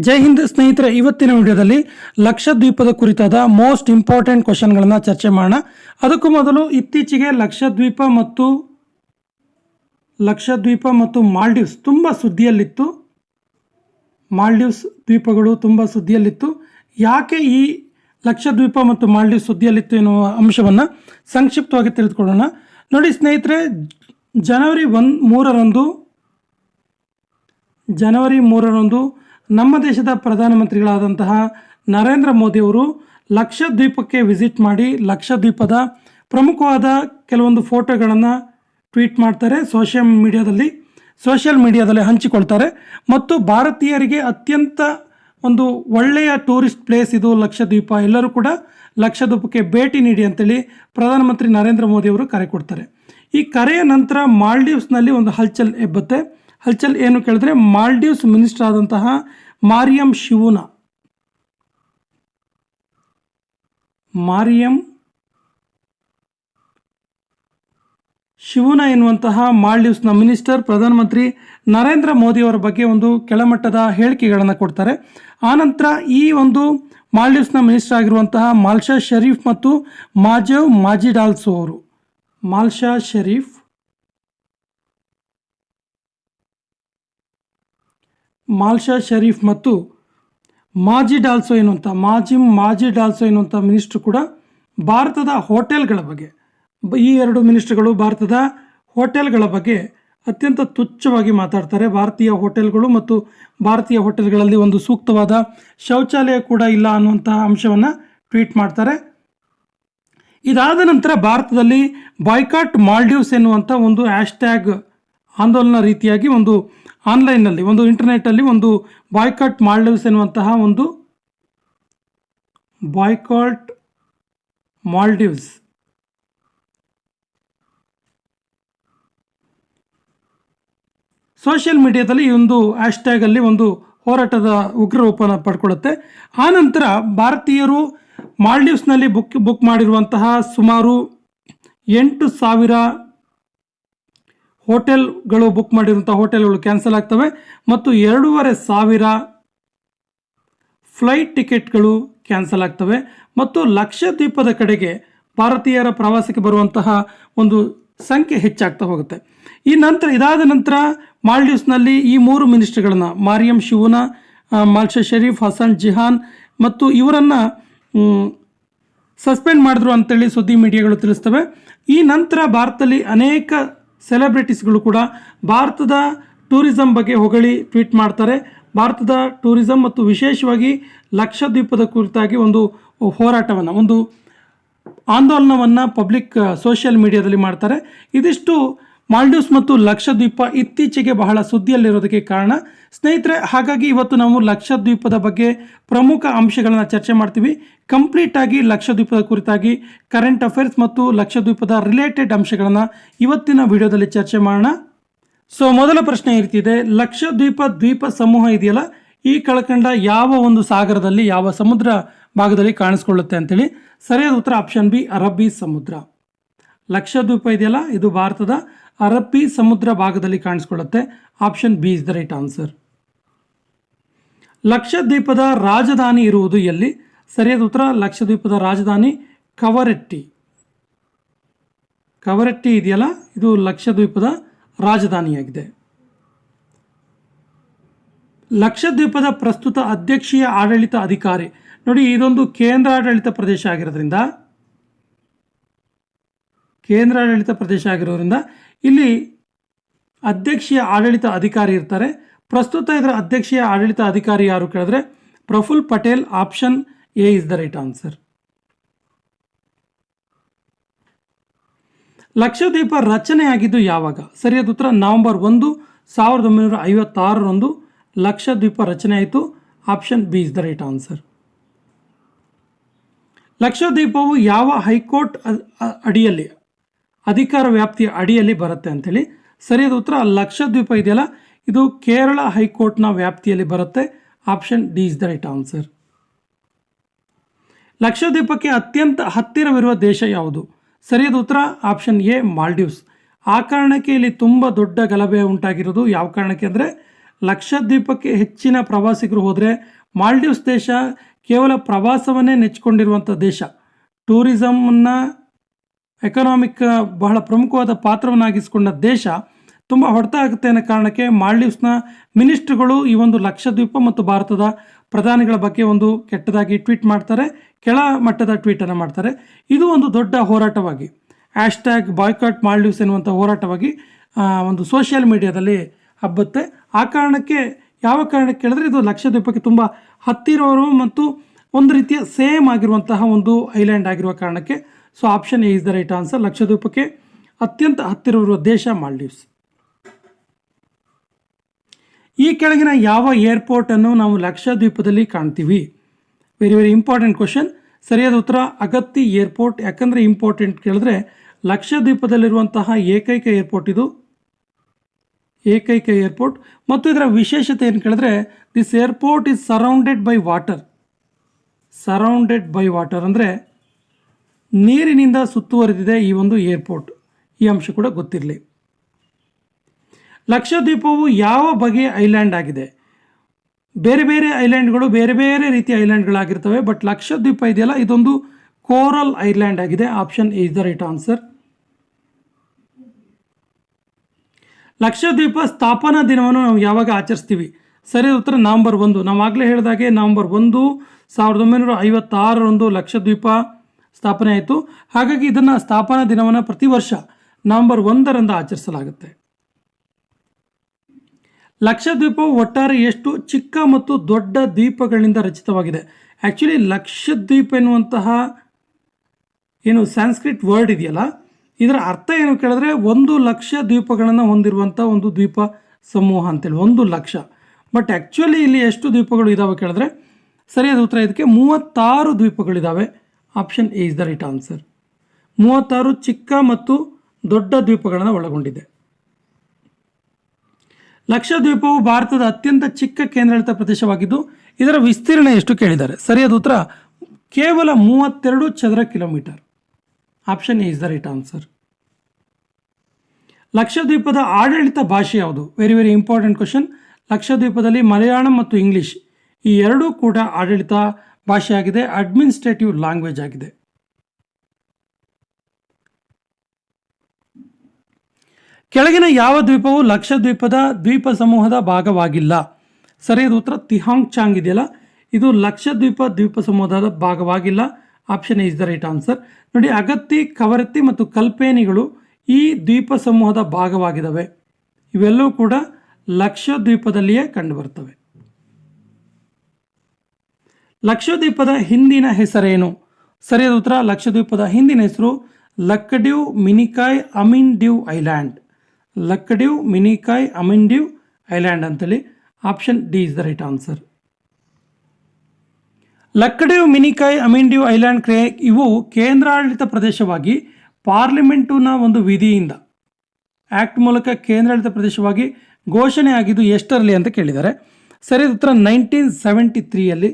ಜೈ ಹಿಂದ್ ಸ್ನೇಹಿತರೆ, ಇವತ್ತಿನ ವಿಡಿಯೋದಲ್ಲಿ ಲಕ್ಷದ್ವೀಪದ ಕುರಿತಾದ ಮೋಸ್ಟ್ ಇಂಪಾರ್ಟೆಂಟ್ ಕ್ವಶನ್ಗಳನ್ನು ಚರ್ಚೆ ಮಾಡೋಣ. ಅದಕ್ಕೂ ಮೊದಲು ಇತ್ತೀಚೆಗೆ ಲಕ್ಷದ್ವೀಪ ಮತ್ತು ಮಾಲ್ಡೀವ್ಸ್ ತುಂಬ ಸುದ್ದಿಯಲ್ಲಿತ್ತು. ಮಾಲ್ಡೀವ್ಸ್ ದ್ವೀಪಗಳು ತುಂಬ ಸುದ್ದಿಯಲ್ಲಿತ್ತು. ಯಾಕೆ ಈ ಲಕ್ಷದ್ವೀಪ ಮತ್ತು ಮಾಲ್ಡೀವ್ಸ್ ಸುದ್ದಿಯಲ್ಲಿತ್ತು ಎನ್ನುವ ಅಂಶವನ್ನು ಸಂಕ್ಷಿಪ್ತವಾಗಿ ತಿಳಿದುಕೊಳ್ಳೋಣ. ನೋಡಿ ಸ್ನೇಹಿತರೆ, ಜನವರಿ 3ರಂದು ನಮ್ಮ ದೇಶದ ಪ್ರಧಾನಮಂತ್ರಿಗಳಾದಂತಹ ನರೇಂದ್ರ ಮೋದಿಯವರು ಲಕ್ಷದ್ವೀಪಕ್ಕೆ ವಿಸಿಟ್ ಮಾಡಿ ಲಕ್ಷದ್ವೀಪದ ಪ್ರಮುಖವಾದ ಕೆಲವೊಂದು ಫೋಟೋಗಳನ್ನು ಟ್ವೀಟ್ ಮಾಡ್ತಾರೆ, ಸೋಷಿಯಲ್ ಮೀಡಿಯಾದಲ್ಲಿ ಹಂಚಿಕೊಳ್ತಾರೆ. ಮತ್ತು ಭಾರತೀಯರಿಗೆ ಅತ್ಯಂತ ಒಂದು ಒಳ್ಳೆಯ ಟೂರಿಸ್ಟ್ ಪ್ಲೇಸ್ ಇದು ಲಕ್ಷದ್ವೀಪ, ಎಲ್ಲರೂ ಕೂಡ ಲಕ್ಷದ್ವೀಪಕ್ಕೆ ಭೇಟಿ ನೀಡಿ ಅಂತೇಳಿ ಪ್ರಧಾನಮಂತ್ರಿ ನರೇಂದ್ರ ಮೋದಿಯವರು ಕರೆ ಕೊಡ್ತಾರೆ. ಈ ಕರೆಯ ನಂತರ ಮಾಲ್ಡೀವ್ಸ್ನಲ್ಲಿ ಒಂದು ಹಲ್ಚಲ್ ಎಬ್ಬುತ್ತೆ. ಹಲ್ಚಲ್ ಏನು ಕೇಳಿದ್ರೆ, ಮಾಲ್ಡೀವ್ಸ್ ಮಿನಿಸ್ಟರ್ ಆದಂತಹ ಮಾರಿಯಮ್ ಶಿವುನಾ ಎನ್ನುವಂತಹ ಮಾಲ್ಡೀವ್ಸ್ನ ಮಿನಿಸ್ಟರ್ ಪ್ರಧಾನಮಂತ್ರಿ ನರೇಂದ್ರ ಮೋದಿಯವರ ಬಗ್ಗೆ ಒಂದು ಕೆಳಮಟ್ಟದ ಹೇಳಿಕೆಗಳನ್ನು ಕೊಡ್ತಾರೆ. ಆನಂತರ ಈ ಒಂದು ಮಾಲ್ಡೀವ್ಸ್ನ ಮಿನಿಸ್ಟರ್ ಆಗಿರುವಂತಹ ಮಾಲ್ಶಾ ಶರೀಫ್ ಮತ್ತು ಮಾಜೇವ್ ಮಾಜಿಡಾಲ್ಸೋ ಅವರು, ಮಾಲ್ಶಾ ಶರೀಫ್ ಮತ್ತು ಮಾಜಿಡಾಲ್ಸೋ ಎನ್ನುವಂಥ ಮಿನಿಸ್ಟ್ರು ಕೂಡ ಭಾರತದ ಹೋಟೆಲ್ಗಳ ಬಗ್ಗೆ, ಈ ಎರಡು ಮಿನಿಸ್ಟ್ರುಗಳು ಭಾರತದ ಹೋಟೆಲ್ಗಳ ಬಗ್ಗೆ ಅತ್ಯಂತ ತುಚ್ಛವಾಗಿ ಮಾತಾಡ್ತಾರೆ. ಭಾರತೀಯ ಹೋಟೆಲ್ಗಳು ಮತ್ತು ಭಾರತೀಯ ಹೋಟೆಲ್ಗಳಲ್ಲಿ ಒಂದು ಸೂಕ್ತವಾದ ಶೌಚಾಲಯ ಕೂಡ ಇಲ್ಲ ಅನ್ನುವಂತಹ ಅಂಶವನ್ನು ಟ್ವೀಟ್ ಮಾಡ್ತಾರೆ. ಇದಾದ ನಂತರ ಭಾರತದಲ್ಲಿ ಬಾಯ್ಕಾಟ್ ಮಾಲ್ಡೀವ್ಸ್ ಎನ್ನುವಂಥ ಒಂದು ಹ್ಯಾಶ್ಟ್ಯಾಗ್ ಆಂದೋಲನ ರೀತಿಯಾಗಿ ಒಂದು ಆನ್ಲೈನ್ನಲ್ಲಿ, ಒಂದು ಇಂಟರ್ನೆಟ್ಟಲ್ಲಿ ಒಂದು ಬಾಯ್ಕಾಟ್ ಮಾಲ್ಡೀವ್ಸ್ ಎನ್ನುವಂತಹ ಒಂದು ಬಾಯ್ಕಾಟ್ ಮಾಲ್ಡೀವ್ಸ್ ಸೋಷಿಯಲ್ ಮೀಡಿಯಾದಲ್ಲಿ ಈ ಒಂದು ಹ್ಯಾಶ್ಟ್ಯಾಗಲ್ಲಿ ಒಂದು ಹೋರಾಟದ ಉಗ್ರ ರೂಪನ ಪಡ್ಕೊಳ್ಳುತ್ತೆ. ಆನಂತರ ಭಾರತೀಯರು ಮಾಲ್ಡೀವ್ಸ್ನಲ್ಲಿ ಬುಕ್ ಮಾಡಿರುವಂತಹ ಸುಮಾರು 8,000 ಬುಕ್ ಮಾಡಿರುವಂಥ ಹೋಟೆಲ್ಗಳು ಕ್ಯಾನ್ಸಲ್ ಆಗ್ತವೆ ಮತ್ತು 2,500 ಫ್ಲೈಟ್ ಟಿಕೆಟ್ಗಳು ಕ್ಯಾನ್ಸಲ್ ಆಗ್ತವೆ ಮತ್ತು ಲಕ್ಷದ್ವೀಪದ ಕಡೆಗೆ ಭಾರತೀಯರ ಪ್ರವಾಸಕ್ಕೆ ಬರುವಂತಹ ಒಂದು ಸಂಖ್ಯೆ ಹೆಚ್ಚಾಗ್ತಾ ಹೋಗುತ್ತೆ. ಇದಾದ ನಂತರ ಮಾಲ್ಡೀವ್ಸ್ನಲ್ಲಿ ಈ 3 ಮಿನಿಸ್ಟರ್ಗಳನ್ನು, ಮಾರಿಯಮ್ ಶಿವುನಾ, ಮಾಲ್ಶಾ ಶರೀಫ್, ಹಸನ್ ಜಿಹಾನ್ ಮತ್ತು ಇವರನ್ನು ಸಸ್ಪೆಂಡ್ ಮಾಡಿದ್ರು ಅಂತೇಳಿ ಸುದ್ದಿ ಮೀಡಿಯಾಗಳು ತಿಳಿಸ್ತವೆ. ಈ ನಂತರ ಭಾರತದಲ್ಲಿ ಅನೇಕ ಸೆಲೆಬ್ರಿಟೀಸ್ಗಳು ಕೂಡ ಭಾರತದ ಟೂರಿಸಂ ಬಗ್ಗೆ ಹೊಗಳಿ ಟ್ವೀಟ್ ಮಾಡ್ತಾರೆ. ಭಾರತದ ಟೂರಿಸಂ ಮತ್ತು ವಿಶೇಷವಾಗಿ ಲಕ್ಷದ್ವೀಪದ ಕುರಿತಾಗಿ ಒಂದು ಹೋರಾಟವನ್ನು, ಒಂದು ಆಂದೋಲನವನ್ನು ಸೋಷಿಯಲ್ ಮೀಡಿಯಾದಲ್ಲಿ ಮಾಡ್ತಾರೆ. ಇದಿಷ್ಟು ಮಾಲ್ಡೀವ್ಸ್ ಮತ್ತು ಲಕ್ಷದ್ವೀಪ ಇತ್ತೀಚೆಗೆ ಬಹಳ ಸುದ್ದಿಯಲ್ಲಿರೋದಕ್ಕೆ ಕಾರಣ ಸ್ನೇಹಿತರೆ. ಹಾಗಾಗಿ ಇವತ್ತು ನಾವು ಲಕ್ಷದ್ವೀಪದ ಬಗ್ಗೆ ಪ್ರಮುಖ ಅಂಶಗಳನ್ನು ಚರ್ಚೆ ಮಾಡ್ತೀವಿ. ಕಂಪ್ಲೀಟಾಗಿ ಲಕ್ಷದ್ವೀಪದ ಕುರಿತಾಗಿ ಕರೆಂಟ್ ಅಫೇರ್ಸ್ ಮತ್ತು ಲಕ್ಷದ್ವೀಪದ ರಿಲೇಟೆಡ್ ಅಂಶಗಳನ್ನು ಇವತ್ತಿನ ವಿಡಿಯೋದಲ್ಲಿ ಚರ್ಚೆ ಮಾಡೋಣ. ಮೊದಲ ಪ್ರಶ್ನೆ ಇರ್ತಿದೆ, ದ್ವೀಪ ಸಮೂಹ ಇದೆಯಲ್ಲ, ಈ ಕೆಳಕಂಡ ಯಾವ ಒಂದು ಸಾಗರದಲ್ಲಿ, ಯಾವ ಸಮುದ್ರ ಭಾಗದಲ್ಲಿ ಕಾಣಿಸ್ಕೊಳ್ಳುತ್ತೆ ಅಂತೇಳಿ. ಸರಿಯಾದ ಉತ್ತರ ಆಪ್ಷನ್ ಬಿ, ಅರಬ್ಬಿ ಸಮುದ್ರ. ಲಕ್ಷದ್ವೀಪ ಇದೆಯಲ್ಲ, ಇದು ಭಾರತದ ಅರಬ್ಬಿ ಸಮುದ್ರ ಭಾಗದಲ್ಲಿ ಕಾಣಿಸ್ಕೊಳ್ಳುತ್ತೆ. Option B is the right answer. ಲಕ್ಷದ್ವೀಪದ ರಾಜಧಾನಿ ಇರುವುದು ಎಲ್ಲಿ? ಸರಿಯಾದ ಉತ್ತರ, ಲಕ್ಷದ್ವೀಪದ ರಾಜಧಾನಿ ಕವರಟ್ಟಿ ಇದೆಯಲ್ಲ, ಇದು ಲಕ್ಷದ್ವೀಪದ ರಾಜಧಾನಿಯಾಗಿದೆ. ಲಕ್ಷದ್ವೀಪದ ಪ್ರಸ್ತುತ ಅಧ್ಯಕ್ಷೀಯ ಆಡಳಿತ ಅಧಿಕಾರಿ, ನೋಡಿ ಇದೊಂದು ಕೇಂದ್ರಾಡಳಿತ ಪ್ರದೇಶ ಆಗಿರೋದ್ರಿಂದ ಇಲ್ಲಿ ಅಧ್ಯಕ್ಷೀಯ ಆಡಳಿತ ಅಧಿಕಾರಿ ಇರ್ತಾರೆ. ಪ್ರಸ್ತುತ ಇದರ ಅಧ್ಯಕ್ಷೀಯ ಆಡಳಿತ ಅಧಿಕಾರಿ ಯಾರು ಕೇಳಿದ್ರೆ Praful Patel. Option A is the right answer. Lakshadweep ರಚನೆಯಾಗಿದ್ದು ಯಾವಾಗ? ಸರಿಯಾದ ಉತ್ತರ, ನವೆಂಬರ್ 1, 1956ರಂದು ಲಕ್ಷದ್ವೀಪ ರಚನೆ ಆಯಿತು. Option B is the right answer. ಲಕ್ಷದ್ವೀಪವು ಯಾವ ಹೈಕೋರ್ಟ್ ಅಡಿಯಲ್ಲಿ, ಅಧಿಕಾರ ವ್ಯಾಪ್ತಿಯ ಅಡಿಯಲ್ಲಿ ಬರುತ್ತೆ ಅಂತೇಳಿ. ಸರಿಯಾದ ಉತ್ತರ, ಲಕ್ಷದ್ವೀಪ ಇದೆಯಲ್ಲ, ಇದು ಕೇರಳ ಹೈಕೋರ್ಟ್ನ ವ್ಯಾಪ್ತಿಯಲ್ಲಿ ಬರುತ್ತೆ. Option D is the right answer. ಲಕ್ಷದ್ವೀಪಕ್ಕೆ ಅತ್ಯಂತ ಹತ್ತಿರವಿರುವ ದೇಶ ಯಾವುದು? ಸರಿಯಾದ ಉತ್ತರ ಆಪ್ಷನ್ ಎ, ಮಾಲ್ಡೀವ್ಸ್. ಆ ಕಾರಣಕ್ಕೆ ಇಲ್ಲಿ ತುಂಬ ದೊಡ್ಡ ಗಲಭೆ ಉಂಟಾಗಿರೋದು. ಯಾವ ಕಾರಣಕ್ಕೆ ಅಂದರೆ ಲಕ್ಷದ್ವೀಪಕ್ಕೆ ಹೆಚ್ಚಿನ ಪ್ರವಾಸಿಗರು ಹೋದರೆ ಮಾಲ್ಡೀವ್ಸ್ ದೇಶ ಕೇವಲ ಪ್ರವಾಸವನ್ನೇ ನೆಚ್ಚಿಕೊಂಡಿರುವಂಥ ದೇಶ. ಟೂರಿಸಮನ್ನು ಎಕನಾಮಿಕ್ ಬಹಳ ಪ್ರಮುಖವಾದ ಪಾತ್ರವನ್ನಾಗಿಸಿಕೊಂಡ ದೇಶ. ತುಂಬ ಹೊಡೆತ ಆಗುತ್ತೆ ಅನ್ನೋ ಕಾರಣಕ್ಕೆ ಮಾಲ್ಡೀವ್ಸ್ನ ಮಿನಿಸ್ಟ್ರುಗಳು ಈ ಒಂದು ಲಕ್ಷದ್ವೀಪ ಮತ್ತು ಭಾರತದ ಪ್ರಧಾನಿಗಳ ಬಗ್ಗೆ ಒಂದು ಕೆಟ್ಟದಾಗಿ ಟ್ವೀಟ್ ಮಾಡ್ತಾರೆ, ಕೆಳ ಮಟ್ಟದ ಟ್ವೀಟನ್ನು ಮಾಡ್ತಾರೆ. ಇದು ಒಂದು ದೊಡ್ಡ ಹೋರಾಟವಾಗಿ ಹ್ಯಾಶ್ಟ್ಯಾಗ್ ಬಾಯ್ಕಾಟ್ ಮಾಲ್ಡೀವ್ಸ್ ಎನ್ನುವಂಥ ಹೋರಾಟವಾಗಿ ಒಂದು ಸೋಷಿಯಲ್ ಮೀಡಿಯಾದಲ್ಲಿ ಹಬ್ಬುತ್ತೆ. ಆ ಕಾರಣಕ್ಕೆ ಯಾವ ಕಾರಣಕ್ಕೆ ಕೇಳಿದ್ರೆ ಇದು ಲಕ್ಷದ್ವೀಪಕ್ಕೆ ತುಂಬ ಹತ್ತಿರವರು ಮತ್ತು ಒಂದು ರೀತಿಯ ಸೇಮ್ ಆಗಿರುವಂತಹ ಒಂದು ಐಲ್ಯಾಂಡ್ ಆಗಿರುವ ಕಾರಣಕ್ಕೆ. So option A is the right answer. ಲಕ್ಷದ್ವೀಪಕ್ಕೆ ಅತ್ಯಂತ ಹತ್ತಿರವಿರುವ ದೇಶ ಮಾಲ್ಡೀವ್ಸ್. ಈ ಕೆಳಗಿನ ಯಾವ ಏರ್ಪೋರ್ಟನ್ನು ನಾವು ಲಕ್ಷದ್ವೀಪದಲ್ಲಿ ಕಾಣ್ತೀವಿ? Very very important question. ಸರಿಯಾದ ಉತ್ತರ ಅಗತ್ತಿ ಏರ್ಪೋರ್ಟ್. ಯಾಕಂದರೆ ಇಂಪಾರ್ಟೆಂಟ್ ಕೇಳಿದ್ರೆ ಲಕ್ಷದ್ವೀಪದಲ್ಲಿರುವಂತಹ ಏಕೈಕ ಏರ್ಪೋರ್ಟ್ ಇದು, ಏಕೈಕ ಏರ್ಪೋರ್ಟ್. ಮತ್ತು ಇದರ ವಿಶೇಷತೆ ಏನು ಕೇಳಿದ್ರೆ this airport is surrounded by water. Surrounded by water ಅಂದರೆ ನೀರಿನಿಂದ ಸುತ್ತುವರಿದಿದೆ ಈ ಒಂದು ಏರ್ಪೋರ್ಟ್. ಈ ಅಂಶ ಕೂಡ ಗೊತ್ತಿರಲಿ. ಲಕ್ಷದ್ವೀಪವು ಯಾವ ಬಗೆಯ ಐಲ್ಯಾಂಡ್ ಆಗಿದೆ? ಬೇರೆ ಬೇರೆ ಐಲ್ಯಾಂಡ್ಗಳು ಬೇರೆ ಬೇರೆ ರೀತಿಯ ಐಲ್ಯಾಂಡ್ಗಳಾಗಿರ್ತವೆ. ಬಟ್ ಲಕ್ಷದ್ವೀಪ ಇದೆಯಲ್ಲ ಇದೊಂದು ಕೋರಲ್ ಐಲ್ಯಾಂಡ್ ಆಗಿದೆ. Option A is the right answer. Lakshadweep ಸ್ಥಾಪನಾ ದಿನವನ್ನು ನಾವು ಯಾವಾಗ ಆಚರಿಸ್ತೀವಿ? ಸರಿಯಾದ ಉತ್ತರ ನವೆಂಬರ್ 1. ನಾವು ಆಗಲೇ ಹೇಳಿದಾಗೆ ನವೆಂಬರ್ 1, 1956 ಲಕ್ಷದ್ವೀಪ ಸ್ಥಾಪನೆ ಆಯಿತು. ಹಾಗಾಗಿ ಇದನ್ನು ಸ್ಥಾಪನಾ ದಿನವನ್ನು ಪ್ರತಿ ವರ್ಷ ನವೆಂಬರ್ 1 ಆಚರಿಸಲಾಗುತ್ತೆ. ಲಕ್ಷದ್ವೀಪವು ಒಟ್ಟಾರೆ ಎಷ್ಟು ಚಿಕ್ಕ ಮತ್ತು ದೊಡ್ಡ ದ್ವೀಪಗಳಿಂದ ರಚಿತವಾಗಿದೆ? ಆ್ಯಕ್ಚುಲಿ ಲಕ್ಷದ್ವೀಪ ಎನ್ನುವಂತಹ ಏನು ಸಂಸ್ಕೃತ್ ವರ್ಡ್ ಇದೆಯಲ್ಲ, ಇದರ ಅರ್ಥ ಏನು ಕೇಳಿದ್ರೆ 1,00,000 ದ್ವೀಪಗಳನ್ನು ಹೊಂದಿರುವಂಥ ಒಂದು ದ್ವೀಪ ಸಮೂಹ ಅಂತೇಳಿ 1,00,000. ಬಟ್ ಆ್ಯಕ್ಚುಲಿ ಇಲ್ಲಿ ಎಷ್ಟು ದ್ವೀಪಗಳು ಇದ್ದಾವೆ ಕೇಳಿದ್ರೆ ಸರಿಯಾದ ಉತ್ತರ ಇದಕ್ಕೆ 36 ದ್ವೀಪಗಳಿದ್ದಾವೆ. Option A is the right answer. 36 ಚಿಕ್ಕ ಮತ್ತು ದೊಡ್ಡ ದ್ವೀಪಗಳನ್ನು ಒಳಗೊಂಡಿದೆ. ಲಕ್ಷದ್ವೀಪವು ಭಾರತದ ಅತ್ಯಂತ ಚಿಕ್ಕ ಕೇಂದ್ರಾಡಳಿತ ಪ್ರದೇಶವಾಗಿದ್ದು ಇದರ ವಿಸ್ತೀರ್ಣ ಎಷ್ಟು ಕೇಳಿದ್ದಾರೆ? ಸರಿಯಾದ ಉತ್ತರ ಕೇವಲ 32 ಚದರ kilometre. Option A is the right answer. ಲಕ್ಷದ್ವೀಪದ ಆಡಳಿತ ಭಾಷೆ ಯಾವುದು? Very very important question. ಲಕ್ಷದ್ವೀಪದಲ್ಲಿ ಮಲಯಾಳಂ ಮತ್ತು ಇಂಗ್ಲಿಷ್ ಈ ಎರಡೂ ಕೂಡ ಆಡಳಿತ ಭಾಷೆಯಾಗಿದೆ, ಅಡ್ಮಿನಿಸ್ಟ್ರೇಟಿವ್ ಲ್ಯಾಂಗ್ವೇಜ್ ಆಗಿದೆ. ಕೆಳಗಿನ ಯಾವ ದ್ವೀಪವು ಲಕ್ಷದ್ವೀಪದ ದ್ವೀಪ ಸಮೂಹದ ಭಾಗವಾಗಿಲ್ಲ? ಸರಿಯಾದ ಉತ್ತರ ತಿಹಾಂಗ್ ಚಾಂಗ್ ಇದೆಯಲ್ಲ ಇದು ಲಕ್ಷದ್ವೀಪ ದ್ವೀಪ ಸಮೂಹದ ಭಾಗವಾಗಿಲ್ಲ. Option is the right answer. ನೋಡಿ, ಅಗತ್ತಿ, ಕವರತ್ತಿ ಮತ್ತು ಕಲ್ಪೇನಿಗಳು ಈ ದ್ವೀಪ ಸಮೂಹದ ಭಾಗವಾಗಿದ್ದಾವೆ. ಇವೆಲ್ಲವೂ ಕೂಡ ಲಕ್ಷದ್ವೀಪದಲ್ಲಿಯೇ ಕಂಡುಬರುತ್ತವೆ. ಲಕ್ಷದ್ವೀಪದ ಹಿಂದಿನ ಹೆಸರೇನು? ಸರಿಯಾದ ಉತ್ತರ ಲಕ್ಷದ್ವೀಪದ ಹಿಂದಿನ ಹೆಸರು ಲಕ್ಕಡಿವ್ ಮಿನಿಕಾಯ್ ಅಮಿನ್ಡಿವ್ ಐಲ್ಯಾಂಡ್. ಲಕ್ಕಡಿವ್ ಮಿನಿಕಾಯ್ ಅಮಿನ್ಡಿವ್ ಐಲ್ಯಾಂಡ್ ಅಂತೇಳಿ. Option D is the right answer. Laccadive Minicoy Amindivi island ಇವು ಕೇಂದ್ರಾಡಳಿತ ಪ್ರದೇಶವಾಗಿ ಪಾರ್ಲಿಮೆಂಟಿನ ಒಂದು ವಿಧಿಯಿಂದ ಆ್ಯಕ್ಟ್ ಮೂಲಕ ಕೇಂದ್ರಾಡಳಿತ ಪ್ರದೇಶವಾಗಿ ಘೋಷಣೆ ಆಗಿದ್ದು ಎಷ್ಟರಲ್ಲಿ ಅಂತ ಕೇಳಿದ್ದಾರೆ. ಸರಿಯಾದ ಉತ್ತರ 1973ಯಲ್ಲಿ.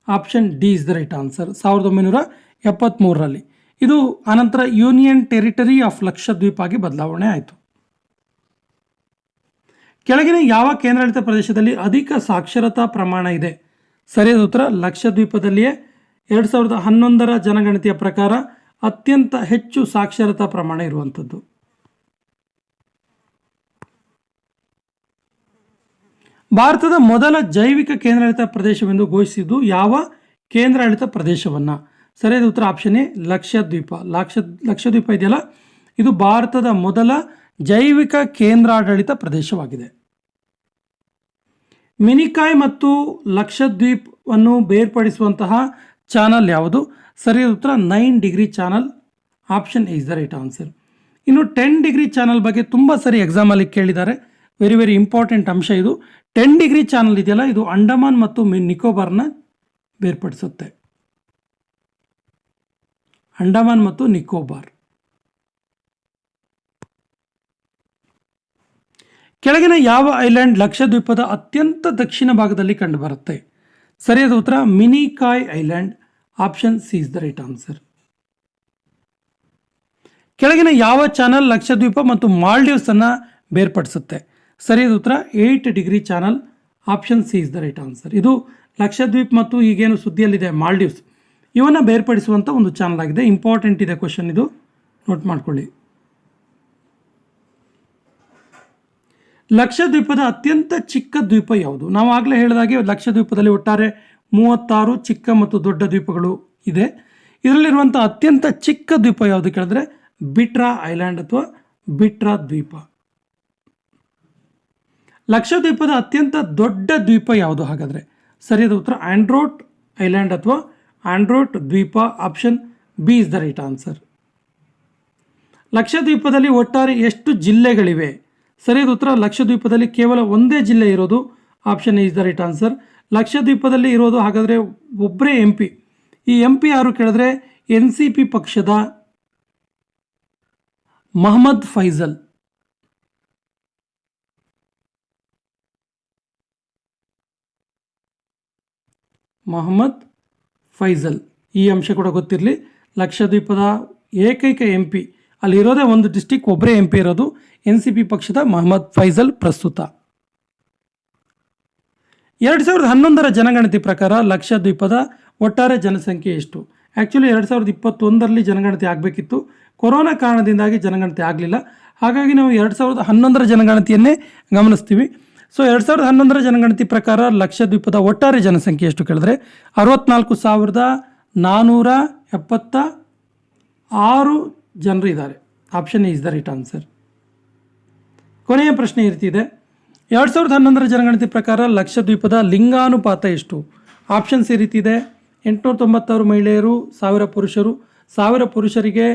Option D is the right answer. 1973ರಲ್ಲಿ. ಇದು ಅನಂತರ ಯೂನಿಯನ್ ಟೆರಿಟರಿ ಆಫ್ ಲಕ್ಷದ್ವೀಪ್ ಆಗಿ ಬದಲಾವಣೆ ಆಯಿತು. ಕೆಳಗಿನ ಯಾವ ಕೇಂದ್ರಾಡಳಿತ ಪ್ರದೇಶದಲ್ಲಿ ಅಧಿಕ ಸಾಕ್ಷರತಾ ಪ್ರಮಾಣ ಇದೆ? ಸರಿಯಾದ ಉತ್ತರ ಲಕ್ಷದ್ವೀಪದಲ್ಲಿಯೇ. 2011ರ ಜನಗಣತಿಯ ಪ್ರಕಾರ ಅತ್ಯಂತ ಹೆಚ್ಚು ಸಾಕ್ಷರತಾ ಪ್ರಮಾಣ ಇರುವಂಥದ್ದು. ಭಾರತದ ಮೊದಲ ಜೈವಿಕ ಕೇಂದ್ರಾಡಳಿತ ಪ್ರದೇಶವೆಂದು ಘೋಷಿಸಿದ್ದು ಯಾವ ಕೇಂದ್ರಾಡಳಿತ ಪ್ರದೇಶವನ್ನು? ಸರಿಯಾದ ಉತ್ತರ ಆಪ್ಷನ್ ಎ ಲಕ್ಷದ್ವೀಪ. ಲಕ್ಷದ್ವೀಪ ಇದೆಯಲ್ಲ ಇದು ಭಾರತದ ಮೊದಲ ಜೈವಿಕ ಕೇಂದ್ರಾಡಳಿತ ಪ್ರದೇಶವಾಗಿದೆ. ಮಿನಿಕಾಯ್ ಮತ್ತು ಲಕ್ಷದ್ವೀಪವನ್ನು ಬೇರ್ಪಡಿಸುವಂತಹ ಚಾನಲ್ ಯಾವುದು? ಸರಿಯಾದ ಉತ್ತರ 9 degree channel. Option is the right answer. ಇನ್ನು 10 ಡಿಗ್ರಿ ಚಾನಲ್ ಬಗ್ಗೆ ತುಂಬ ಸರಿ ಎಕ್ಸಾಮಲ್ಲಿ ಕೇಳಿದ್ದಾರೆ. ವೆರಿ ವೆರಿ ಇಂಪಾರ್ಟೆಂಟ್ ಅಂಶ ಇದು. 10 ಡಿಗ್ರಿ ಚಾನಲ್ ಇದೆಯಲ್ಲ ಇದು ಅಂಡಮಾನ್ ಮತ್ತು ನಿಕೋಬಾರ್ನ ಬೇರ್ಪಡಿಸುತ್ತೆ. ಅಂಡಮಾನ್ ಮತ್ತು ನಿಕೋಬಾರ್. ಕೆಳಗಿನ ಯಾವ ಐಲ್ಯಾಂಡ್ ಲಕ್ಷದ್ವೀಪದ ಅತ್ಯಂತ ದಕ್ಷಿಣ ಭಾಗದಲ್ಲಿ ಕಂಡುಬರುತ್ತೆ? ಸರಿಯಾದ ಉತ್ತರ Minicoy island. Option C is the right answer. ಕೆಳಗಿನ ಯಾವ ಚಾನಲ್ ಲಕ್ಷದ್ವೀಪ ಮತ್ತು ಮಾಲ್ಡೀವ್ಸ್ ಅನ್ನು ಬೇರ್ಪಡಿಸುತ್ತೆ? ಸರಿಯಾದ ಉತ್ತರ 8 degree channel. Option C is the right answer. ಇದು ಲಕ್ಷದ್ವೀಪ್ ಮತ್ತು ಈಗೇನು ಸುದ್ದಿಯಲ್ಲಿದೆ ಮಾಲ್ಡೀವ್ಸ್, ಇವನ್ನು ಬೇರ್ಪಡಿಸುವಂಥ ಒಂದು ಚಾನಲ್ ಆಗಿದೆ. ಇಂಪಾರ್ಟೆಂಟ್ ಇದೆ ಕ್ವಶನ್, ಇದು ನೋಟ್ ಮಾಡ್ಕೊಳ್ಳಿ. ಲಕ್ಷದ್ವೀಪದ ಅತ್ಯಂತ ಚಿಕ್ಕ ದ್ವೀಪ ಯಾವುದು? ನಾವು ಆಗಲೇ ಹೇಳಿದಾಗೆ ಲಕ್ಷದ್ವೀಪದಲ್ಲಿ ಒಟ್ಟಾರೆ 36 ಚಿಕ್ಕ ಮತ್ತು ದೊಡ್ಡ ದ್ವೀಪಗಳು ಇದೆ. ಇದರಲ್ಲಿರುವಂಥ ಅತ್ಯಂತ ಚಿಕ್ಕ ದ್ವೀಪ ಯಾವುದು ಕೇಳಿದ್ರೆ ಬಿಟ್ರಾ ಐಲ್ಯಾಂಡ್ ಅಥವಾ ಬಿಟ್ರಾ ದ್ವೀಪ. ಲಕ್ಷದ್ವೀಪದ ಅತ್ಯಂತ ದೊಡ್ಡ ದ್ವೀಪ ಯಾವುದು ಹಾಗಾದರೆ? ಸರಿಯಾದ ಉತ್ತರ ಆಂಡ್ರೋಟ್ ಐಲ್ಯಾಂಡ್ ಅಥವಾ ಆಂಡ್ರೋಟ್ ದ್ವೀಪ. Option B is the right answer. ಲಕ್ಷದ್ವೀಪದಲ್ಲಿ ಒಟ್ಟಾರೆ ಎಷ್ಟು ಜಿಲ್ಲೆಗಳಿವೆ? ಸರಿಯಾದ ಉತ್ತರ ಲಕ್ಷದ್ವೀಪದಲ್ಲಿ ಕೇವಲ ಒಂದೇ ಜಿಲ್ಲೆ ಇರೋದು. Option is the right answer. ಲಕ್ಷದ್ವೀಪದಲ್ಲಿ ಇರೋದು ಹಾಗಾದರೆ ಒಬ್ಬರೇ MP. ಈ MP ಯಾರು ಕೇಳಿದ್ರೆ NCP ಪಕ್ಷದ ಮೊಹಮ್ಮದ್ ಫೈಸಲ್. ಮೊಹಮ್ಮದ್ ಫೈಸಲ್, ಈ ಅಂಶ ಕೂಡ ಗೊತ್ತಿರಲಿ. ಲಕ್ಷದ್ವೀಪದ ಏಕೈಕ MP, ಅಲ್ಲಿ ಇರೋದೇ ಒಂದು ಡಿಸ್ಟಿಕ್, ಒಬ್ಬರೇ MP ಇರೋದು, NCP ಪಕ್ಷದ ಮೊಹಮ್ಮದ್ ಫೈಸಲ್ ಪ್ರಸ್ತುತ. 2011ರ ಜನಗಣತಿ ಪ್ರಕಾರ ಲಕ್ಷದ್ವೀಪದ ಒಟ್ಟಾರೆ ಜನಸಂಖ್ಯೆ ಎಷ್ಟು? ಆ್ಯಕ್ಚುಲಿ 2021ರಲ್ಲಿ ಜನಗಣತಿ ಆಗಬೇಕಿತ್ತು, ಕೊರೋನಾ ಕಾರಣದಿಂದಾಗಿ ಜನಗಣತಿ ಆಗಲಿಲ್ಲ. ಹಾಗಾಗಿ ನಾವು 2011ರ ಜನಗಣತಿಯನ್ನೇ ಗಮನಿಸ್ತೀವಿ. ಸೊ 2011ರ ಜನಗಣತಿ ಪ್ರಕಾರ ಲಕ್ಷದ್ವೀಪದ ಒಟ್ಟಾರೆ ಜನಸಂಖ್ಯೆ ಎಷ್ಟು ಕೇಳಿದ್ರೆ 64,476 ಜನರು ಇದ್ದಾರೆ. Option is the right answer. ಕೊನೆಯ ಪ್ರಶ್ನೆ ಈ ರೀತಿ ಇದೆ. 2011ರ ಜನಗಣತಿ ಪ್ರಕಾರ ಲಕ್ಷದ್ವೀಪದ ಲಿಂಗಾನುಪಾತ ಎಷ್ಟು? ಆಪ್ಷನ್ಸ್ ಈ ರೀತಿ ಇದೆ. 896 ಮಹಿಳೆಯರು, 1000 ಪುರುಷರು, 1000 ಪುರುಷರಿಗೆ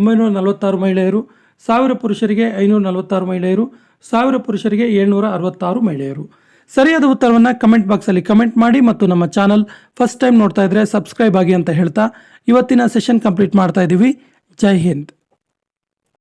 946 ಮಹಿಳೆಯರು, 1000 ಪುರುಷರಿಗೆ 546 ಮಹಿಳೆಯರು, 1000 ಪುರುಷರಿಗೆ 766 ಮಹಿಳೆಯರು. ಸರಿಯಾದ ಉತ್ತರವನ್ನು ಕಮೆಂಟ್ ಬಾಕ್ಸಲ್ಲಿ ಕಮೆಂಟ್ ಮಾಡಿ ಮತ್ತು ನಮ್ಮ ಚಾನಲ್ ಫಸ್ಟ್ ಟೈಮ್ ನೋಡ್ತಾ ಇದ್ದರೆ ಸಬ್ಸ್ಕ್ರೈಬ್ ಆಗಿ ಅಂತ ಹೇಳ್ತಾ ಇವತ್ತಿನ ಸೆಷನ್ ಕಂಪ್ಲೀಟ್ ಮಾಡ್ತಾ ಇದ್ದೀವಿ. ಜೈ ಹಿಂದ್.